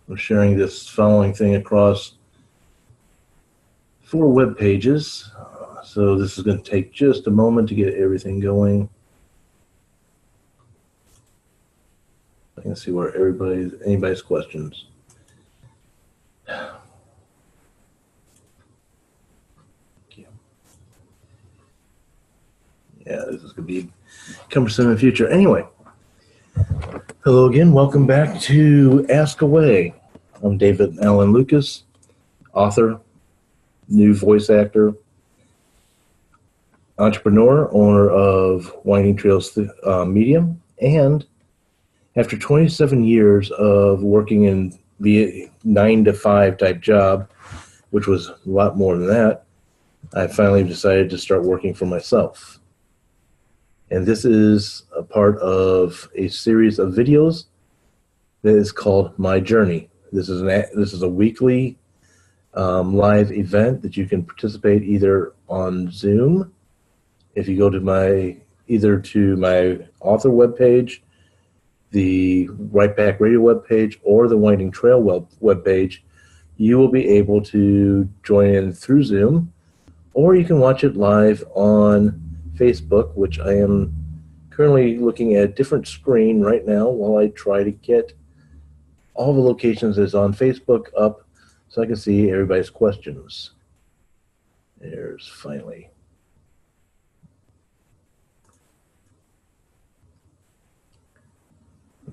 I'm sharing this following thing across 4 web pages. So this is going to take just a moment to get everything going. I can see where anybody's questions. Yeah, this is going to be cumbersome in the future. Anyway, hello again. Welcome back to Ask Away. I'm David Allen Lucas, author, new voice actor, entrepreneur, owner of Winding Trails Media, and after 27 years of working in the 9-to-5 type job, which was a lot more than that, I finally decided to start working for myself. And this is a part of a series of videos that is called My Journey. This is a weekly live event that you can participate either on Zoom. If you go to my author webpage, the Right Back Radio webpage, or the Winding Trail webpage, you will be able to join in through Zoom, or you can watch it live on Facebook, which I am currently looking at a different screen right now while I try to get all the locations that's on Facebook up so I can see everybody's questions. There's finally.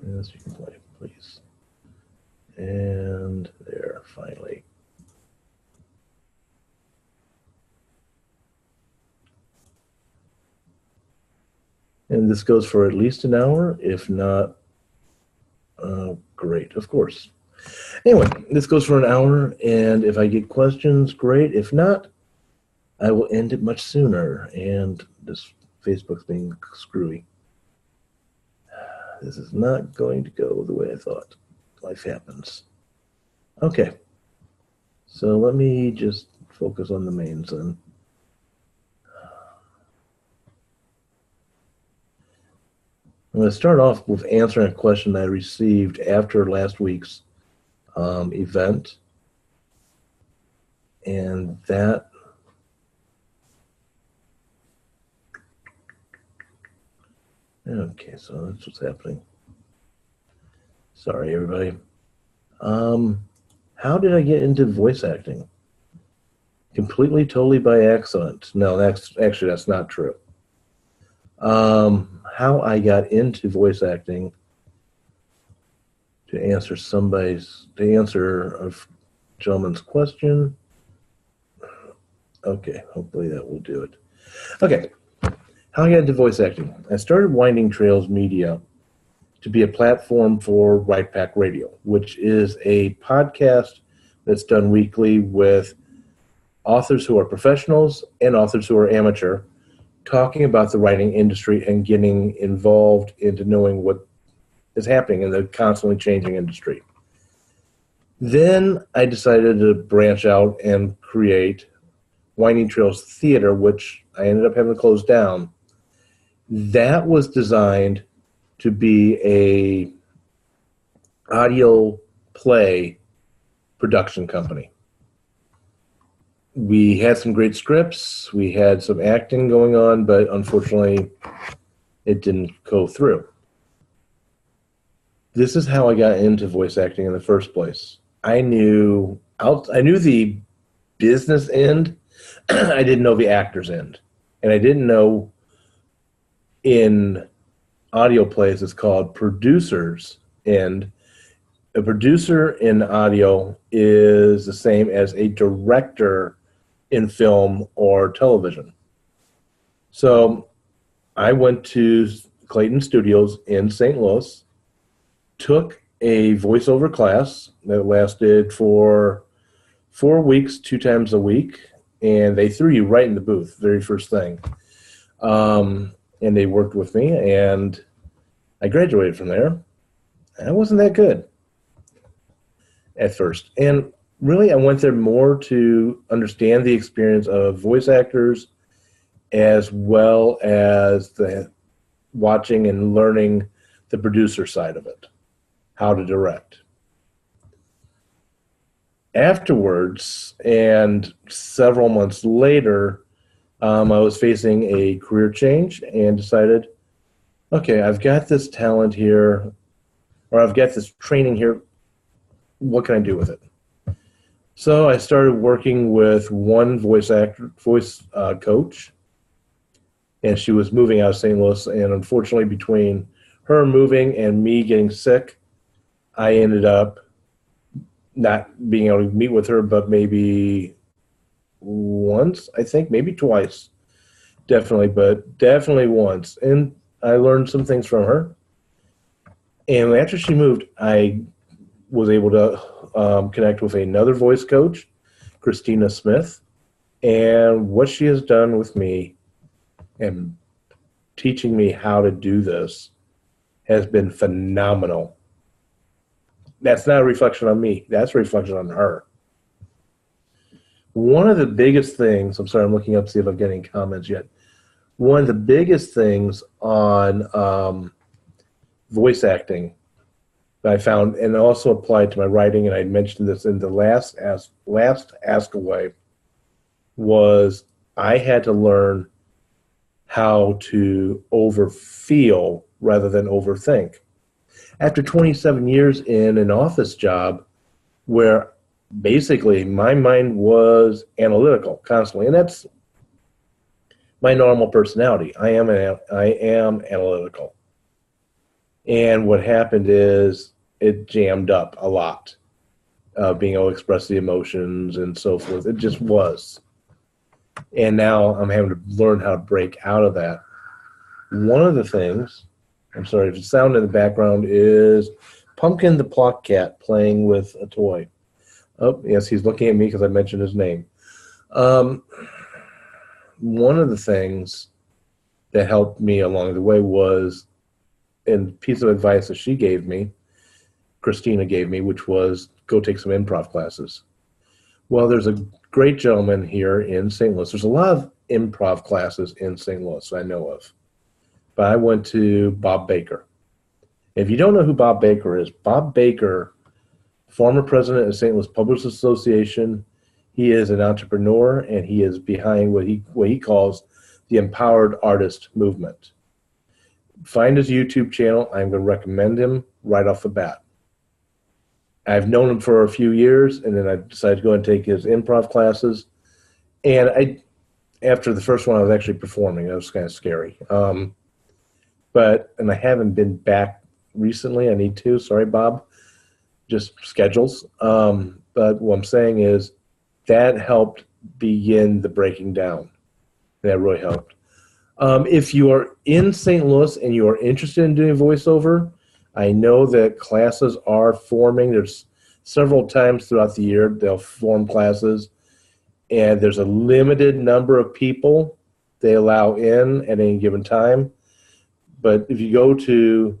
Yes, you can play, please. And there, finally. And this goes for at least an hour, if not, great, of course. Anyway, this goes for an hour, and if I get questions, great. If not, I will end it much sooner. And this Facebook's being screwy. This is not going to go the way I thought. Life happens. Okay. So let me just focus on the mains then. I'm going to start off with answering a question I received after last week's event. And that okay, so that's what's happening. Sorry, everybody. How did I get into voice acting? Completely, totally by accident. No, that's not true. How I got into voice acting, to answer a gentleman's question. Okay, hopefully that will do it. Okay, how I got into voice acting. I started Winding Trails Media to be a platform for Right Back Radio, which is a podcast that's done weekly with authors who are professionals and authors who are amateur, talking about the writing industry and getting involved into knowing what is happening in the constantly changing industry. Then I decided to branch out and create Winding Trails Theater, which I ended up having to close down. That was designed to be a audio play production company. We had some great scripts, we had some acting going on, but unfortunately it didn't go through. This is how I got into voice acting in the first place. I knew the business end. I didn't know the actor's end. And I didn't know in audio plays it's called producer's end. A producer in audio is the same as a director in film or television. So I went to Clayton Studios in St. Louis, took a voiceover class that lasted for 4 weeks, 2 times a week, and they threw you right in the booth, very first thing. And they worked with me, and I graduated from there. I wasn't that good at first. And really, I went there more to understand the experience of voice actors as well as the watching and learning the producer side of it, how to direct. Afterwards, and several months later, I was facing a career change and decided, okay, I've got this talent here, or I've got this training here. What can I do with it? So I started working with one voice coach, and she was moving out of St. Louis. And unfortunately, between her moving and me getting sick, I ended up not being able to meet with her, but maybe once, I think, maybe twice, definitely, but definitely once. And I learned some things from her. And after she moved, I was able to connect with another voice coach, Christina Smith. And what she has done with me and teaching me how to do this has been phenomenal. That's not a reflection on me. That's a reflection on her. One of the biggest things, I'm sorry, I'm looking up to see if I'm getting comments yet. One of the biggest things on voice acting that I found, and also applied to my writing, and I mentioned this in the last Ask Away, was I had to learn how to overfeel rather than overthink. After 27 years in an office job where basically my mind was analytical constantly, and that's my normal personality. I am analytical. And what happened is it jammed up a lot, being able to express the emotions and so forth. It just was. And now I'm having to learn how to break out of that. One of the things, I'm sorry, if the sound in the background is Pumpkin the Plot Cat playing with a toy. Oh, yes, he's looking at me because I mentioned his name. One of the things that helped me along the way was a piece of advice that she gave me, Christina gave me, which was go take some improv classes. Well, there's a great gentleman here in St. Louis. There's a lot of improv classes in St. Louis I know of. But I went to Bob Baker. If you don't know who Bob Baker is, Bob Baker, former president of St. Louis Publishers Association, he is an entrepreneur, and he is behind what he calls the empowered artist movement. Find his YouTube channel. I'm going to recommend him right off the bat. I've known him for a few years, and then I decided to go and take his improv classes. And after the first one, I was actually performing. That was kind of scary. And I haven't been back recently. I need to. Sorry, Bob. Just schedules. But what I'm saying is that helped begin the breaking down. That really helped. If you are in St. Louis and you are interested in doing voiceover, I know that classes are forming. There's several times throughout the year they'll form classes, and there's a limited number of people they allow in at any given time. But if you go to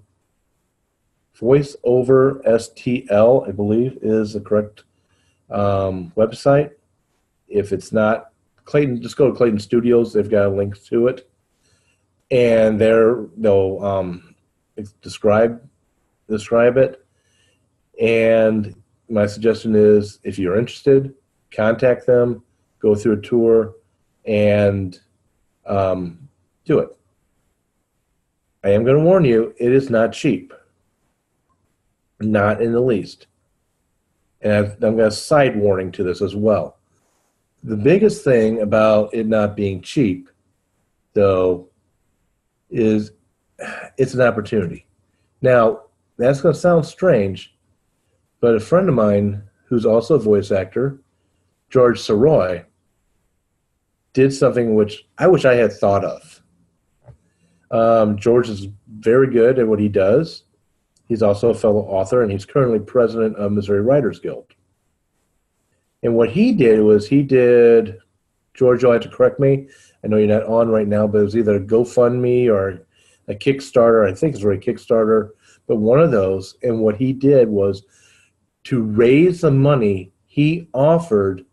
VoiceOver STL, I believe is the correct website. If it's not Clayton, just go to Clayton Studios. They've got a link to it, and they'll describe it. And my suggestion is, if you're interested, contact them, go through a tour, and do it. I am going to warn you, it is not cheap. Not in the least. And I'm going to side warning to this as well. The biggest thing about it not being cheap, though, is it's an opportunity. Now, that's going to sound strange, but a friend of mine who's also a voice actor, George Saroy, did something which I wish I had thought of. George is very good at what he does. He's also a fellow author, and he's currently president of Missouri Writers Guild. And what he did was George, you'll have to correct me. I know you're not on right now, but it was either a GoFundMe or a Kickstarter. I think it's really a Kickstarter, but one of those. And what he did was to raise the money, he offered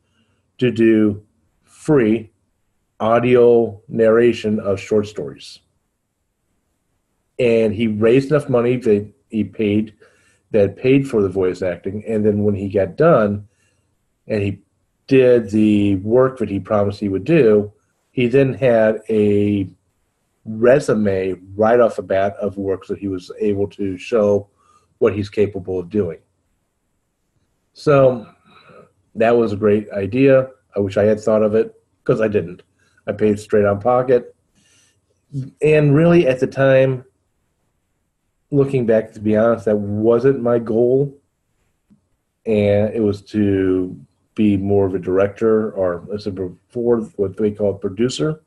to do free audio narration of short stories. And he raised enough money that paid for the voice acting. And then when he got done, and he did the work that he promised he would do, he then had a resume right off the bat of work that he was able to show what he's capable of doing. So that was a great idea. I wish I had thought of it, because I didn't. I paid straight out of pocket. And really, at the time, looking back, to be honest, that wasn't my goal. And it was to be more of a director, or as a before what they call a producer.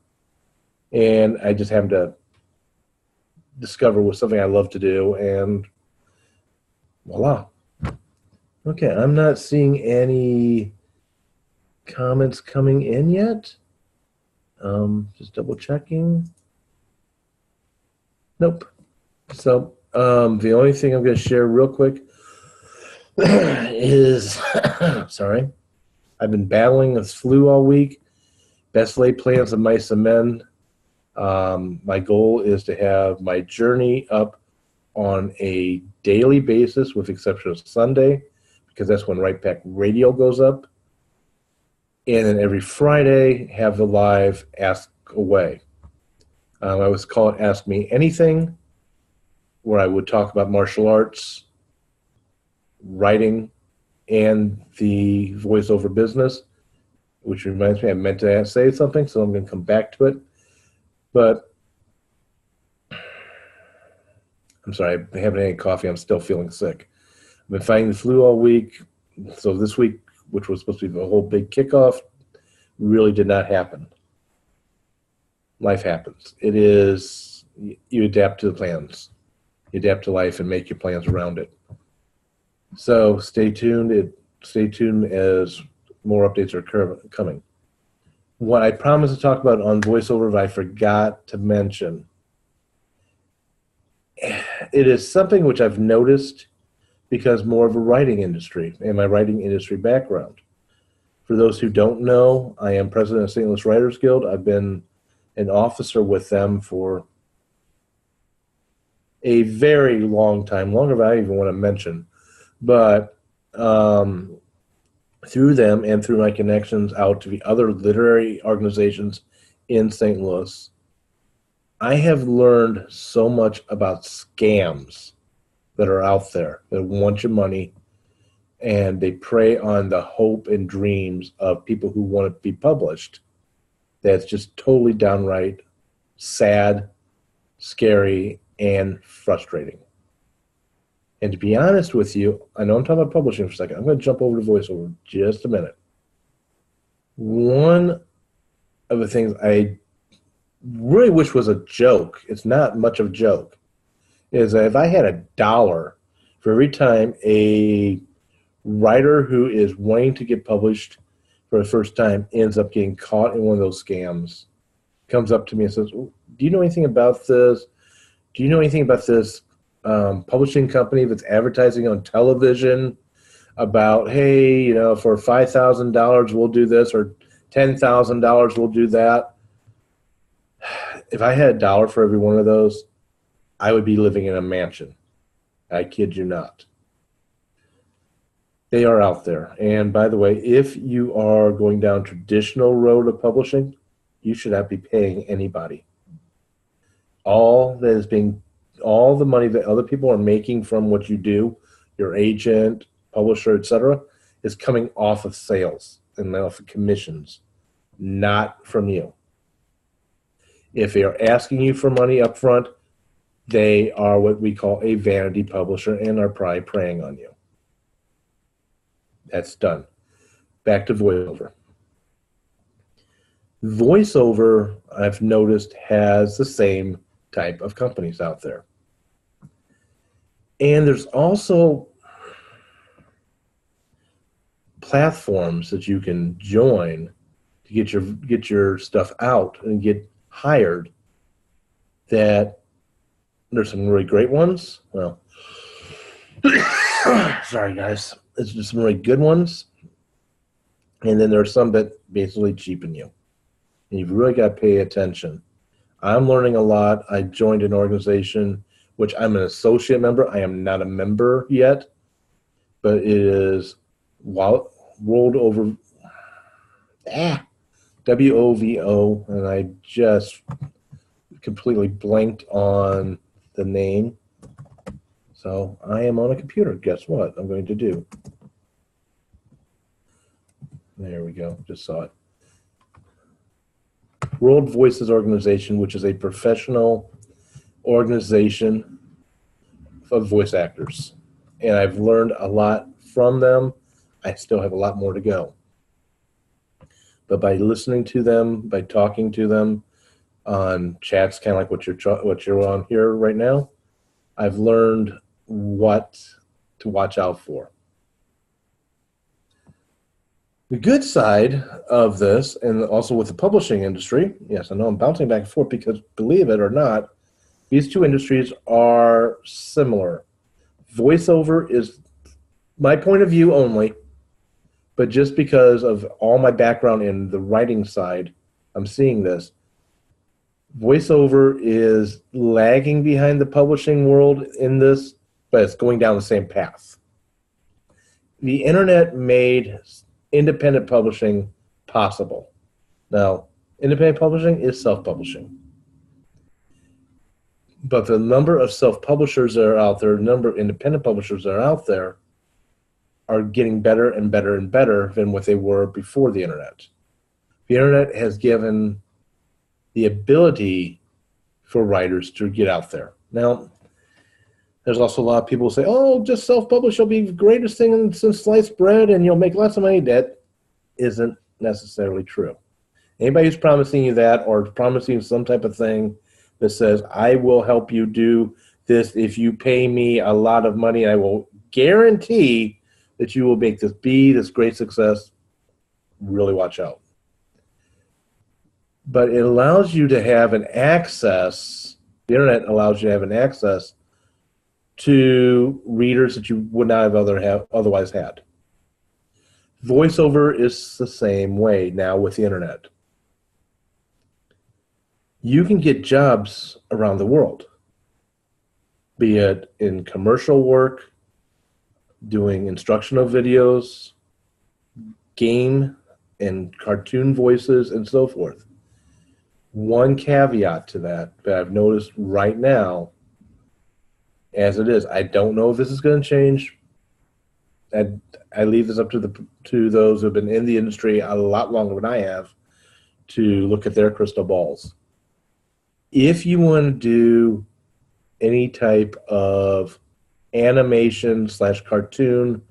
And I just happened to discover was something I love to do, and voila. Okay, I'm not seeing any comments coming in yet. Just double checking. Nope. So the only thing I'm going to share real quick is, sorry, I've been battling this flu all week. Best laid plans of mice and men. My goal is to have my journey up on a daily basis, with the exception of Sunday, because that's when Right Pack Radio goes up. And then every Friday, have the live Ask Away. I always call it Ask Me Anything, where I would talk about martial arts, writing, and the voiceover business, which reminds me I meant to say something, so I'm going to come back to it. But I'm sorry, I haven't had any coffee. I'm still feeling sick. I've been fighting the flu all week. So this week, which was supposed to be the whole big kickoff, really did not happen. Life happens. It is, you adapt to the plans. You adapt to life and make your plans around it. So stay tuned. Stay tuned as more updates are coming. What I promised to talk about on voiceover, but I forgot to mention, it is something which I've noticed because more of a writing industry and my writing industry background. For those who don't know, I am president of St. Louis Writers Guild. I've been an officer with them for a very long time, longer than I even want to mention. But through them and through my connections out to the other literary organizations in St. Louis, I have learned so much about scams that are out there that want your money, and they prey on the hope and dreams of people who want to be published. That's just totally downright sad, scary, and frustrating. And to be honest with you, I know I'm talking about publishing for a second. I'm going to jump over to voiceover just a minute. One of the things I really wish was a joke, it's not much of a joke, is that if I had $1 for every time a writer who is wanting to get published for the first time ends up getting caught in one of those scams, comes up to me and says, do you know anything about this? Do you know anything about this publishing company that's advertising on television about, hey, you know, for $5,000 we'll do this, or $10,000 we'll do that? If I had $1 for every one of those, I would be living in a mansion. I kid you not. They are out there. And by the way, if you are going down traditional road of publishing, you should not be paying anybody. All the money that other people are making from what you do, your agent, publisher, etc., is coming off of sales and off of commissions, not from you. If they are asking you for money up front, they are what we call a vanity publisher and are probably preying on you. That's done. Back to voiceover. Voiceover, I've noticed, has the same type of companies out there. And there's also platforms that you can join to get your stuff out and get hired. That there's some really great ones. Well, sorry guys, it's just some really good ones, and then there are some that basically cheapen you, and you've really got to pay attention. I'm learning a lot. I joined an organization which I'm an associate member. I am not a member yet, but it is rolled over, WOVO, and I just completely blanked on the name. So I am on a computer. Guess what I'm going to do? There we go. Just saw it. World Voices Organization, which is a professional organization of voice actors. And I've learned a lot from them. I still have a lot more to go. But by listening to them, by talking to them on chats, kind of like what you're on here right now, I've learned what to watch out for. The good side of this, and also with the publishing industry, yes, I know I'm bouncing back and forth because, believe it or not, these two industries are similar. Voiceover is my point of view only, but just because of all my background in the writing side, I'm seeing this. Voiceover is lagging behind the publishing world in this, but it's going down the same path. The internet made independent publishing possible. Now, independent publishing is self-publishing. But the number of self-publishers that are out there, the number of independent publishers that are out there are getting better and better and better than what they were before the internet. The internet has given the ability for writers to get out there. Now, there's also a lot of people who say, oh, just self-publish will be the greatest thing since sliced bread and you'll make lots of money. That isn't necessarily true. Anybody who's promising you that or promising you some type of thing that says, I will help you do this if you pay me a lot of money, I will guarantee that you will make this great success, really watch out. But it allows you to have an access, the internet allows you to have an access to readers that you would not have otherwise had. Voiceover is the same way now with the internet. You can get jobs around the world, be it in commercial work, doing instructional videos, game and cartoon voices, and so forth. One caveat to that I've noticed right now, as it is, I don't know if this is going to change. I leave this up to those who have been in the industry a lot longer than I have to look at their crystal balls. If you want to do any type of animation / cartoon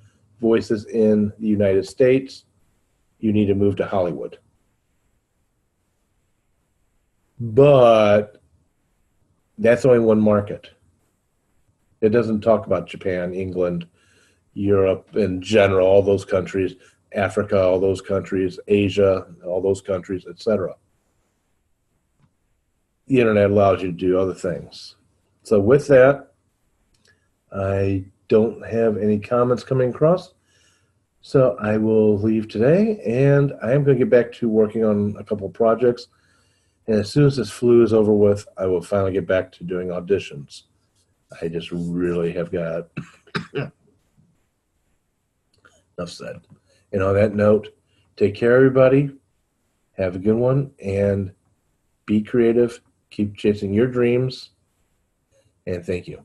voices in the United States, you need to move to Hollywood. But that's only one market. It doesn't talk about Japan, England, Europe in general, all those countries, Africa, all those countries, Asia, all those countries, etc. The internet allows you to do other things. So with that, I don't have any comments coming across. So I will leave today, and I am going to get back to working on a couple projects. And as soon as this flu is over with, I will finally get back to doing auditions. I just really have got enough said. And on that note, take care, everybody. Have a good one, and be creative. Keep chasing your dreams, and thank you.